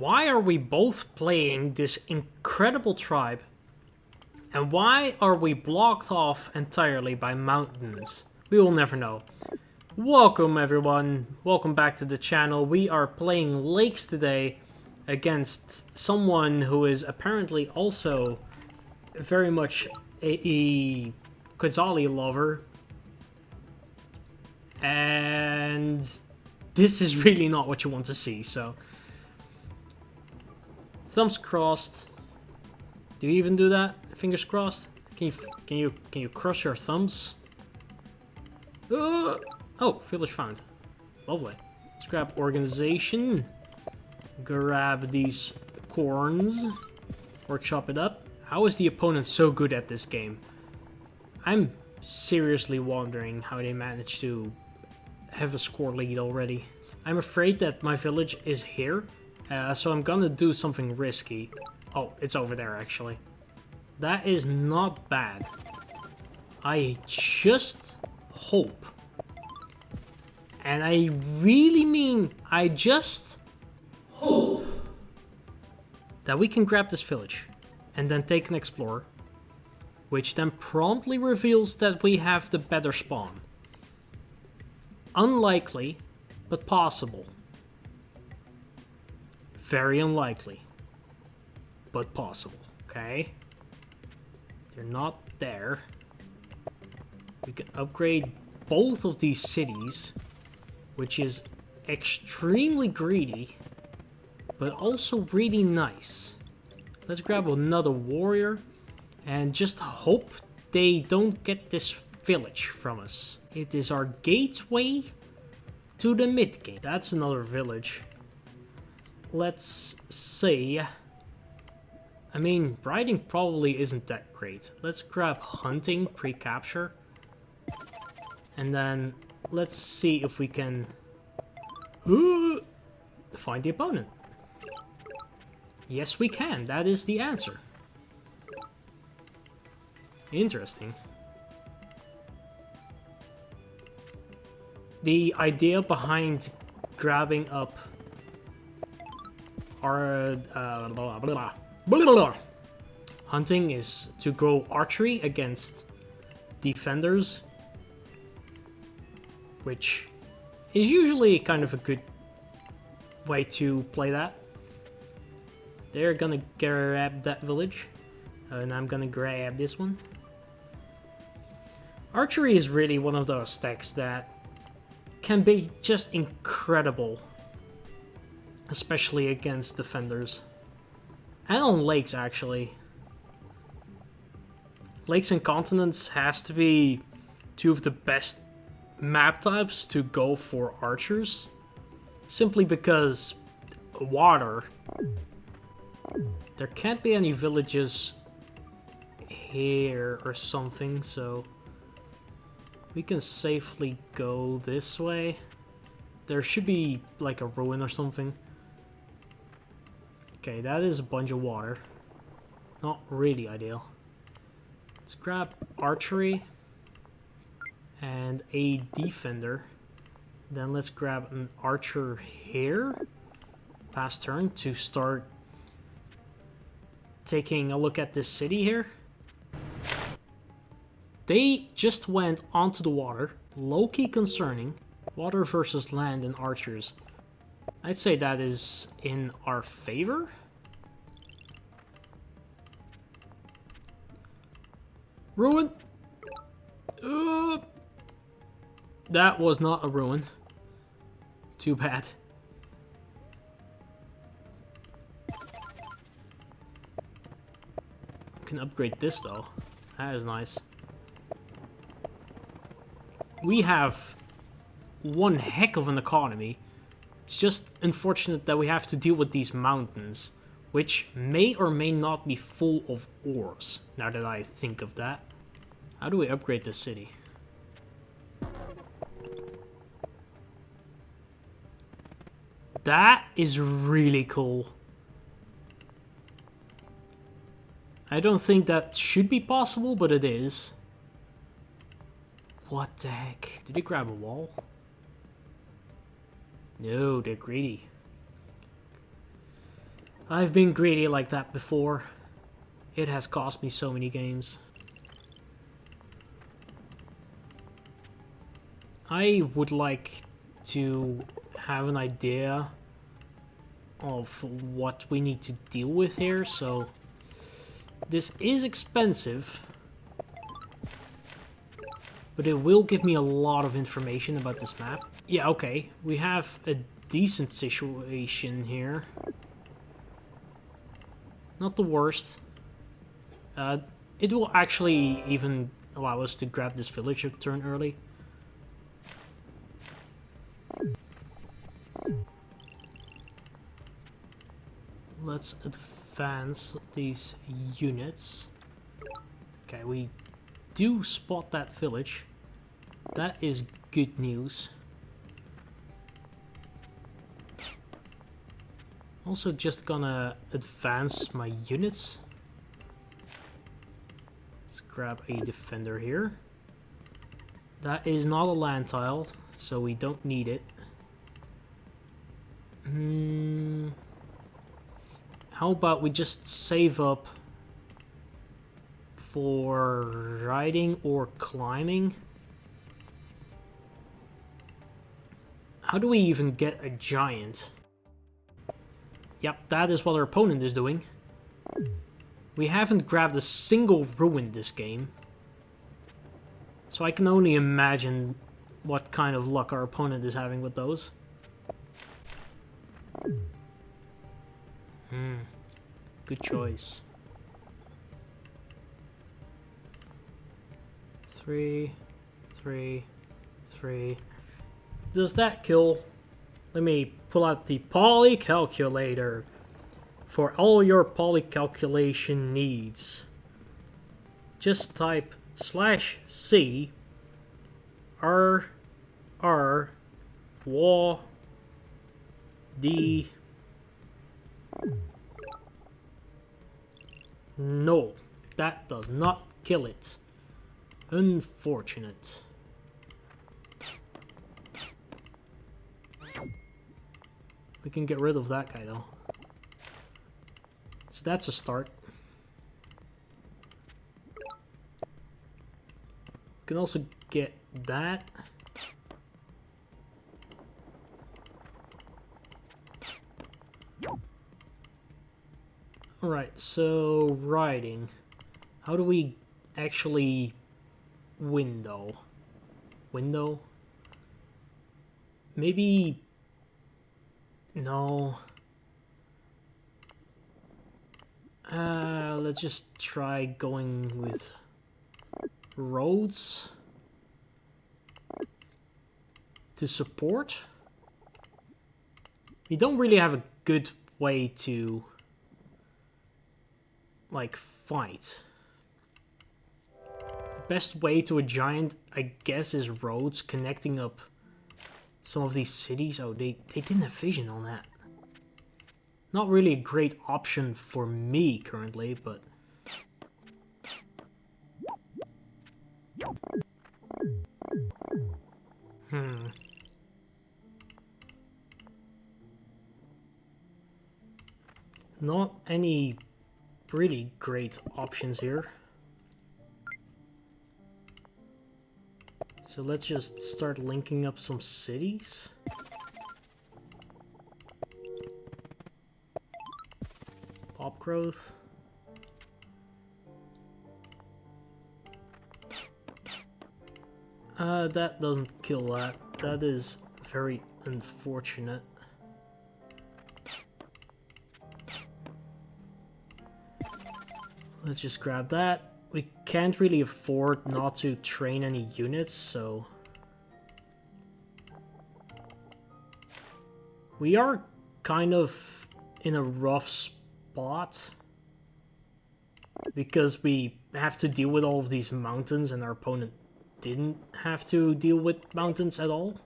Why are we both playing this incredible tribe? And why are we blocked off entirely by mountains? We will never know. Welcome everyone, welcome back to the channel. We are playing lakes today against someone who is apparently also very much a Quetzali lover. And this is really not what you want to see, so... Thumbs crossed. Do you even do that? Fingers crossed? Can you cross your thumbs? Oh, village found. Lovely. Let's grab organization. Grab these corns. Or chop it up. How is the opponent so good at this game? I'm seriously wondering how they managed to have a score lead already. I'm afraid that my village is here. So I'm gonna do something risky. Oh, it's over there actually. That is not bad. I just hope, and I really mean I just hope, that we can grab this village and then take an explorer, which then promptly reveals that we have the better spawn. Unlikely, but possible. Very unlikely, but possible, okay? They're not there. We can upgrade both of these cities, which is extremely greedy, but also really nice. Let's grab another warrior and just hope they don't get this village from us. It is our gateway to the mid-game. That's another village. Let's see. I mean, riding probably isn't that great. Let's grab hunting pre-capture. And then let's see if we can find the opponent. Yes, we can. That is the answer. Interesting. The idea behind grabbing up our hunting is to go archery against defenders, which is usually kind of a good way to play that. They're gonna grab that village, and I'm gonna grab this one. Archery is really one of those decks that can be just incredible, especially against defenders. And on lakes, actually. Lakes and continents has to be two of the best map types to go for archers. Simply because water. There can't be any villages here or something, so we can safely go this way. There should be like a ruin or something. Okay, that is a bunch of water. Not really ideal. Let's grab archery and a defender. Then let's grab an archer here. Pass turn to start taking a look at this city here. They just went onto the water. Low-key concerning. Water versus land and archers. I'd say that is in our favor. Ruin! That was not a ruin. Too bad. Can upgrade this though. That is nice. We have one heck of an economy. It's just unfortunate that we have to deal with these mountains, which may or may not be full of ores, now that I think of that. How do we upgrade this city? That is really cool. I don't think that should be possible, but it is. What the heck? Did he grab a wall? No, they're greedy. I've been greedy like that before. It has cost me so many games. I would like to have an idea of what we need to deal with here, so this is expensive, but it will give me a lot of information about this map. Yeah, okay, we have a decent situation here. Not the worst. It will actually even allow us to grab this village a turn early. Let's advance these units. Okay, we do spot that village. That is good news. Also just gonna advance my units. Let's grab a defender here. That is not a land tile, so we don't need it. How about we just save up for riding or climbing? How do we even get a giant? Yep, that is what our opponent is doing. We haven't grabbed a single ruin this game. So I can only imagine what kind of luck our opponent is having with those. Good choice. 3, 3, 3. Does that kill? Let me pull out the poly calculator for all your poly calculation needs. Just type /C R WA D. No, that does not kill it. Unfortunate. We can get rid of that guy though. So that's a start. We can also get that. Alright, so riding. How do we actually window? Window? Maybe... No. Let's just try going with roads to support. We don't really have a good way to like fight. The best way to a giant, I guess, is roads connecting up some of these cities. Oh, they didn't have vision on that. Not really a great option for me currently, but... Not any really great options here. So let's just start linking up some cities. Pop growth. That doesn't kill that. That is very unfortunate. Let's just grab that. We can't really afford not to train any units, so... We are kind of in a rough spot. Because we have to deal with all of these mountains and our opponent didn't have to deal with mountains at all.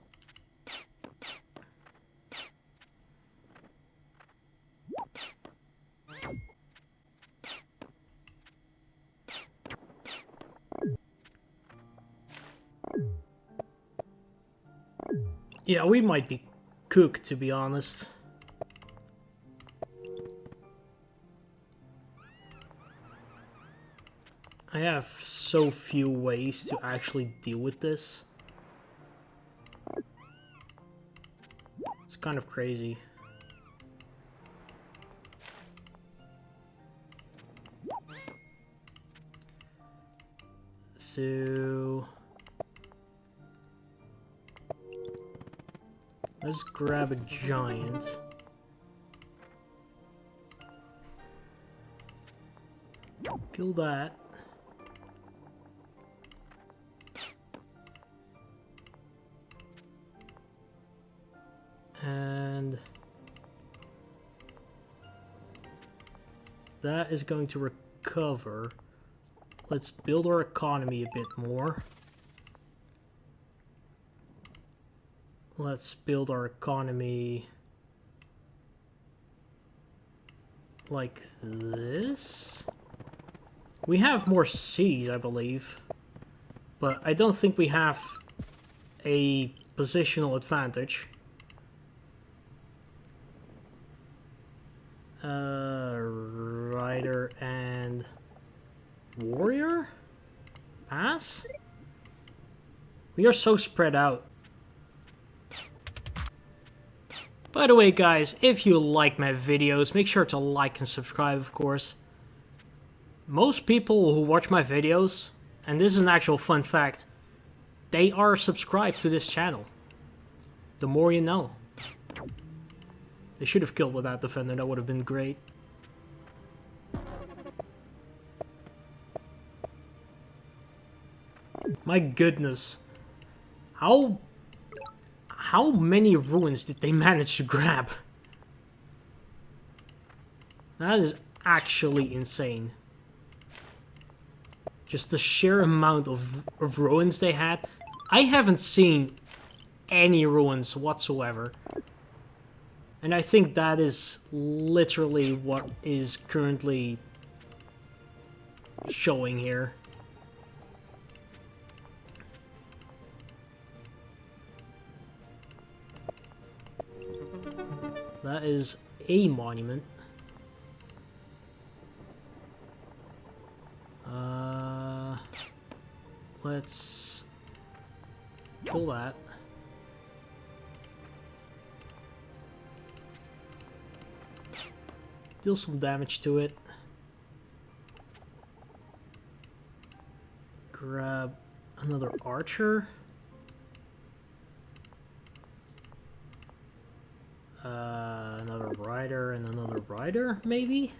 Yeah, we might be cooked, to be honest. I have so few ways to actually deal with this. It's kind of crazy. So let's grab a giant. Kill that. And that is going to recover. Let's build our economy a bit more. Let's build our economy like this. We have more cities, I believe, but I don't think we have a positional advantage. Rider and warrior? Pass? We are so spread out. By the way, guys, if you like my videos, make sure to like and subscribe, of course. Most people who watch my videos, and this is an actual fun fact, they are subscribed to this channel. The more you know. They should have killed with that defender, that would have been great. My goodness. How many ruins did they manage to grab? That is actually insane. Just the sheer amount of ruins they had. I haven't seen any ruins whatsoever. And I think that is literally what is currently showing here. That is a monument. Let's kill that. Deal some damage to it. Grab another archer. Another rider and another rider, maybe?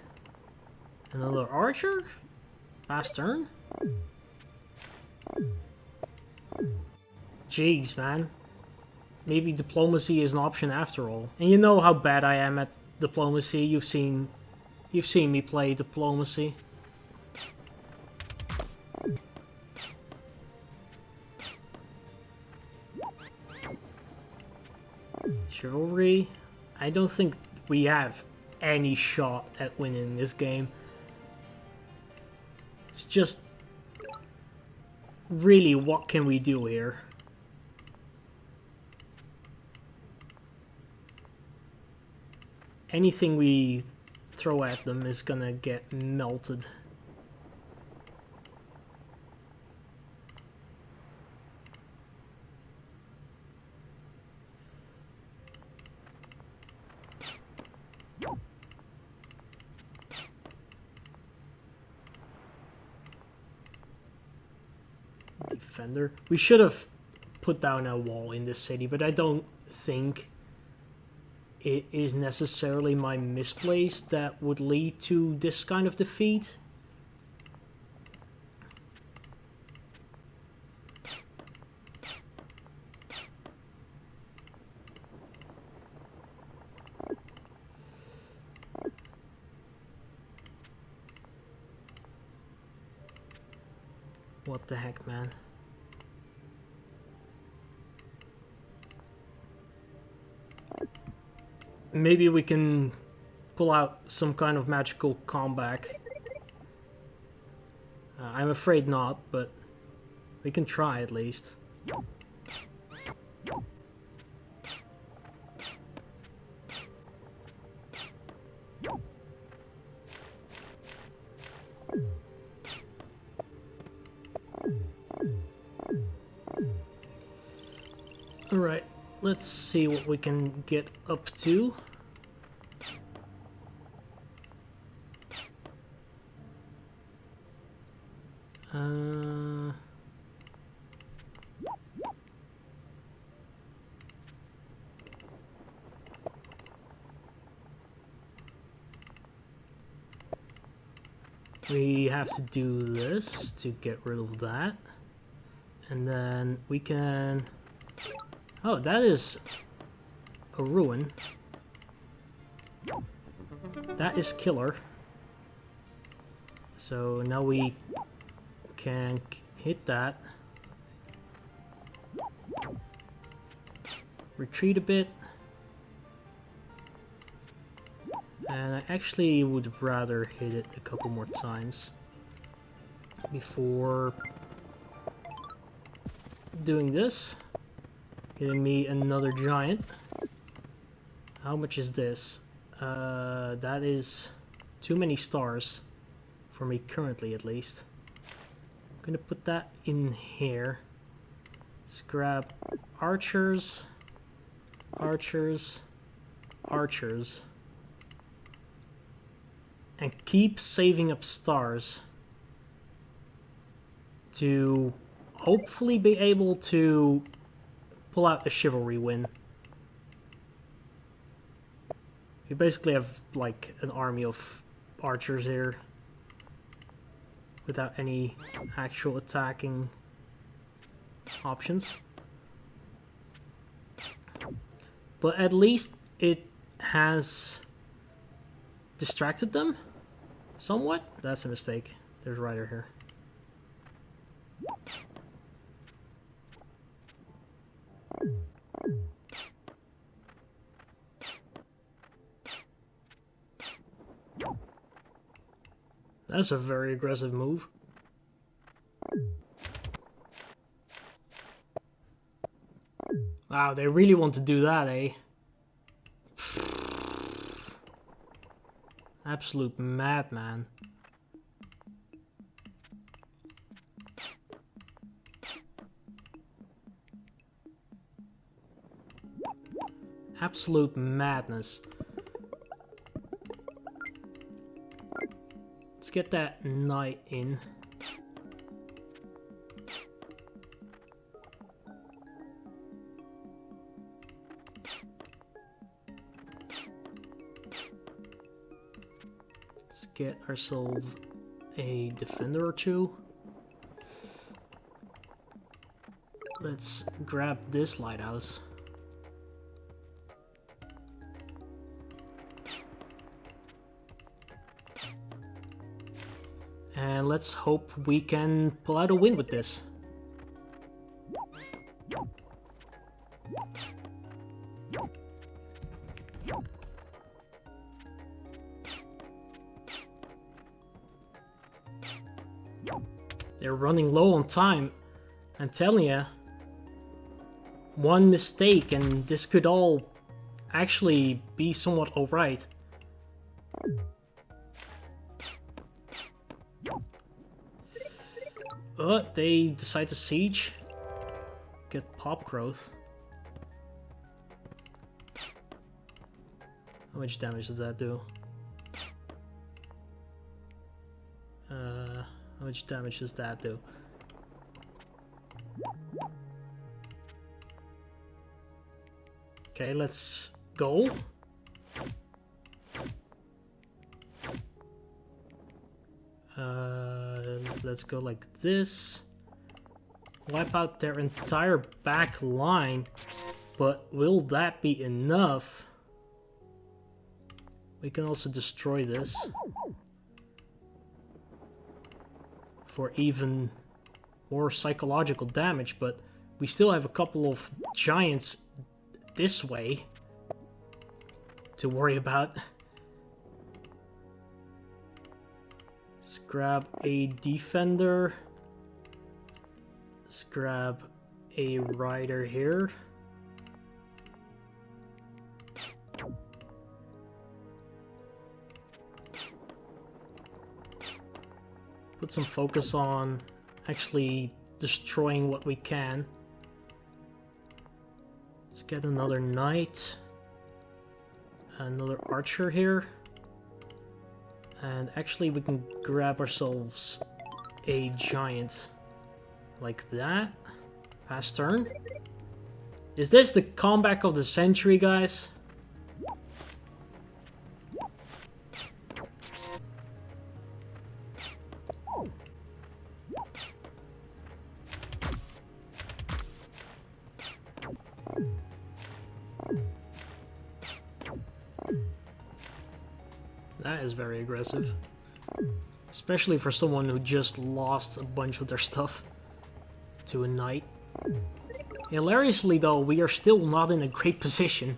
Another archer? Last turn? Jeez, man. Maybe diplomacy is an option after all. And you know how bad I am at diplomacy. You've seen me play diplomacy. Chivalry. I don't think we have any shot at winning this game. It's just really, what can we do here? Anything we throw at them is gonna get melted. Defender. We should have put down a wall in this city, but I don't think it is necessarily my misplace that would lead to this kind of defeat. What the heck, man? Maybe we can pull out some kind of magical comeback. I'm afraid not, but we can try at least. Alright, let's see what we can get up to. We have to do this to get rid of that. And then we can... Oh, that is a ruin. That is killer. So now we can hit that. Retreat a bit. And I actually would rather hit it a couple more times before doing this. Getting me another giant. How much is this? That is too many stars for me currently, at least. I'm gonna put that in here. Let's grab archers, archers, archers, and keep saving up stars to hopefully be able to pull out a chivalry win. You basically have like an army of archers here without any actual attacking options. But at least it has distracted them somewhat. That's a mistake. There's Ryder here. That's a very aggressive move. Wow, they really want to do that, eh? Absolute madman. Absolute madness. Let's get that knight in. Let's get ourselves a defender or two. Let's grab this lighthouse. And let's hope we can pull out a win with this. They're running low on time. I'm telling you, one mistake and this could all actually be somewhat alright. They decide to siege. Get pop growth. How much damage does that do? How much damage does that do? Okay, let's go. Let's go like this. Wipe out their entire back line, but will that be enough? We can also destroy this for even more psychological damage, but we still have a couple of giants this way to worry about. Let's grab a defender. Let's grab a rider here. Put some focus on actually destroying what we can. get another knight. Another archer here. And actually we can grab ourselves a giant like that. Pass turn. Is this the comeback of the century, guys? That is very aggressive. Especially for someone who just lost a bunch of their stuff to a knight. Hilariously though, we are still not in a great position.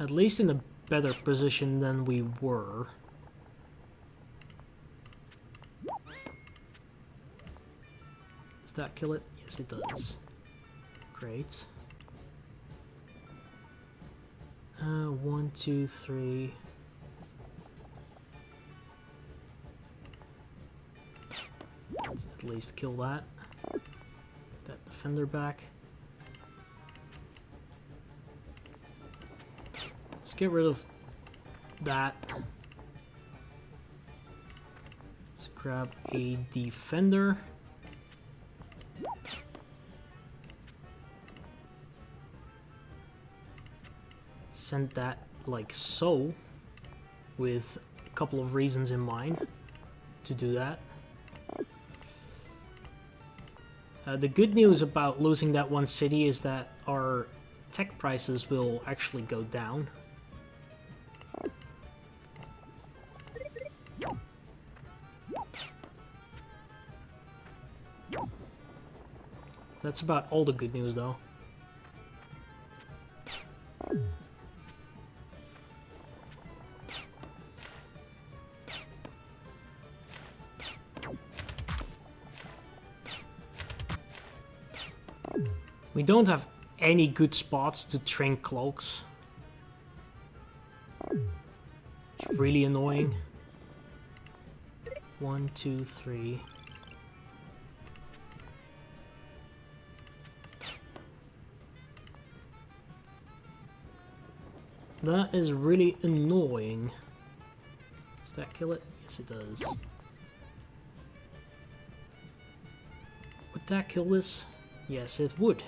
At least in a better position than we were. Does that kill it? Yes, it does. Great. 1, 2, 3. Let's at least kill that. That defender back. Let's get rid of that. Let's grab a defender. Send that like so, with a couple of reasons in mind to do that. The good news about losing that one city is that our tech prices will actually go down. That's about all the good news, though. We don't have any good spots to train cloaks. It's really annoying. 1, 2, 3. That is really annoying. Does that kill it? Yes, it does. Would that kill this? Yes, it would.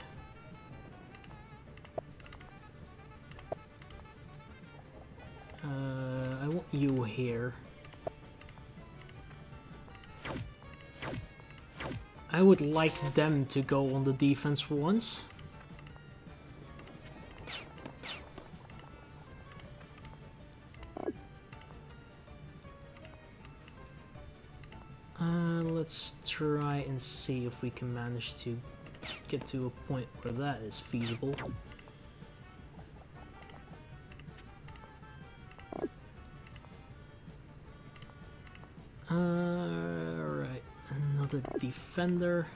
I want you here. I would like them to go on the defense for once. Let's try and see if we can manage to get to a point where that is feasible. Alright, another defender.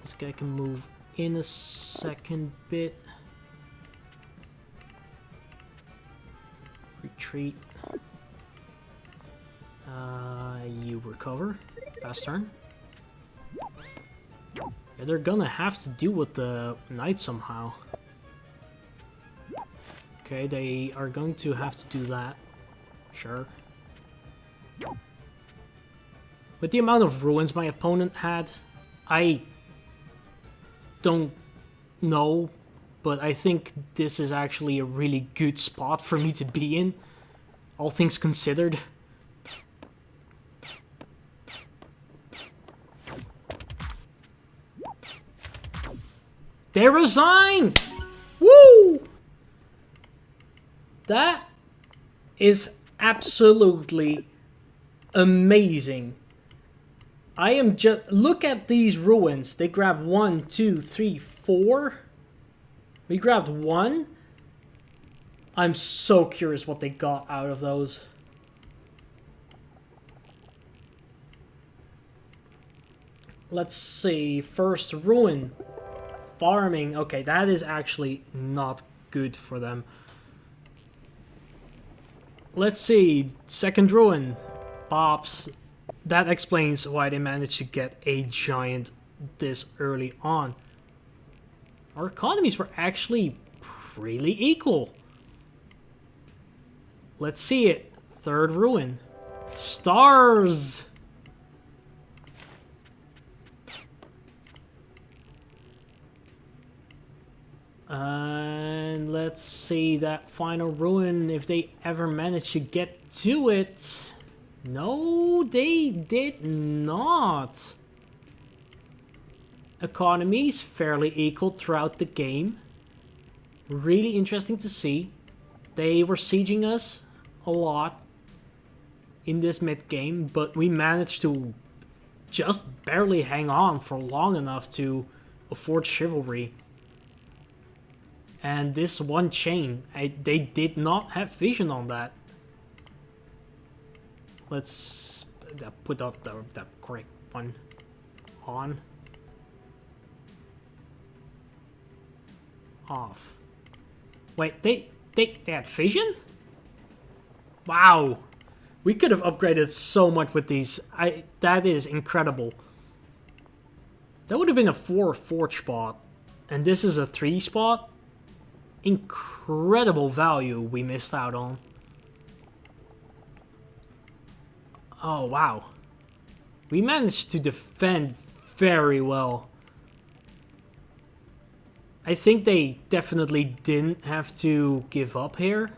This guy can move in a second bit. Retreat. You recover. Pass turn. Yeah, they're gonna have to deal with the knight somehow. Okay, they are going to have to do that. Sure. With the amount of ruins my opponent had, I don't know, but I think this is actually a really good spot for me to be in, all things considered. They resign! Woo! That is absolutely amazing. I am just... Look at these ruins. They grabbed 1, 2, 3, 4. We grabbed 1. I'm so curious what they got out of those. Let's see. First ruin. Farming. Okay, that is actually not good for them. Let's see. Second ruin. Pops. That explains why they managed to get a giant this early on. Our economies were actually really equal. Let's see it. Third ruin. Stars! And let's see that final ruin, if they ever manage to get to it. No, they did not. Economies fairly equal throughout the game. Really interesting to see. They were sieging us a lot in this mid-game, but we managed to just barely hang on for long enough to afford chivalry. And this one chain, they did not have vision on that. Let's put up the correct one on. Off. Wait, they had vision? Wow. We could have upgraded so much with these. That is incredible. That would have been a 4 forge spot. And this is a 3 spot. Incredible value we missed out on. Oh, wow. We managed to defend very well. I think they definitely didn't have to give up here.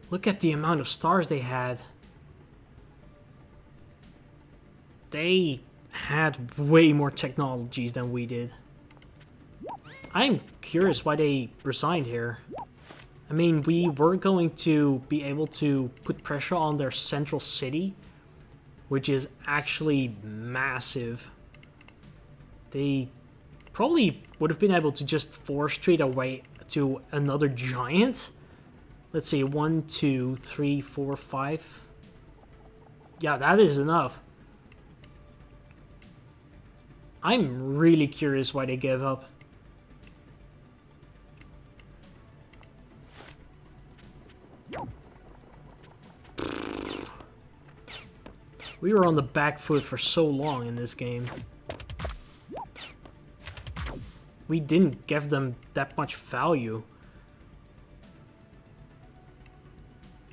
Look at the amount of stars they had. They had way more technologies than we did. I'm curious why they resigned here. I mean, we were going to be able to put pressure on their central city, which is actually massive. They probably would have been able to just force trade away to another giant. Let's see, 1, 2, 3, 4, 5. Yeah, that is enough. I'm really curious why they gave up. We were on the back foot for so long in this game. We didn't give them that much value.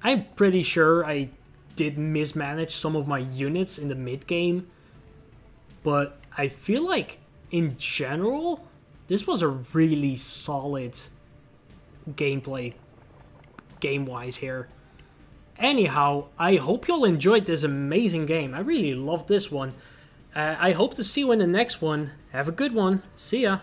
I'm pretty sure I did mismanage some of my units in the mid-game, but I feel like, in general, this was a really solid gameplay, game-wise here. Anyhow, I hope y'all enjoyed this amazing game. I really loved this one. I hope to see you in the next one. Have a good one. See ya.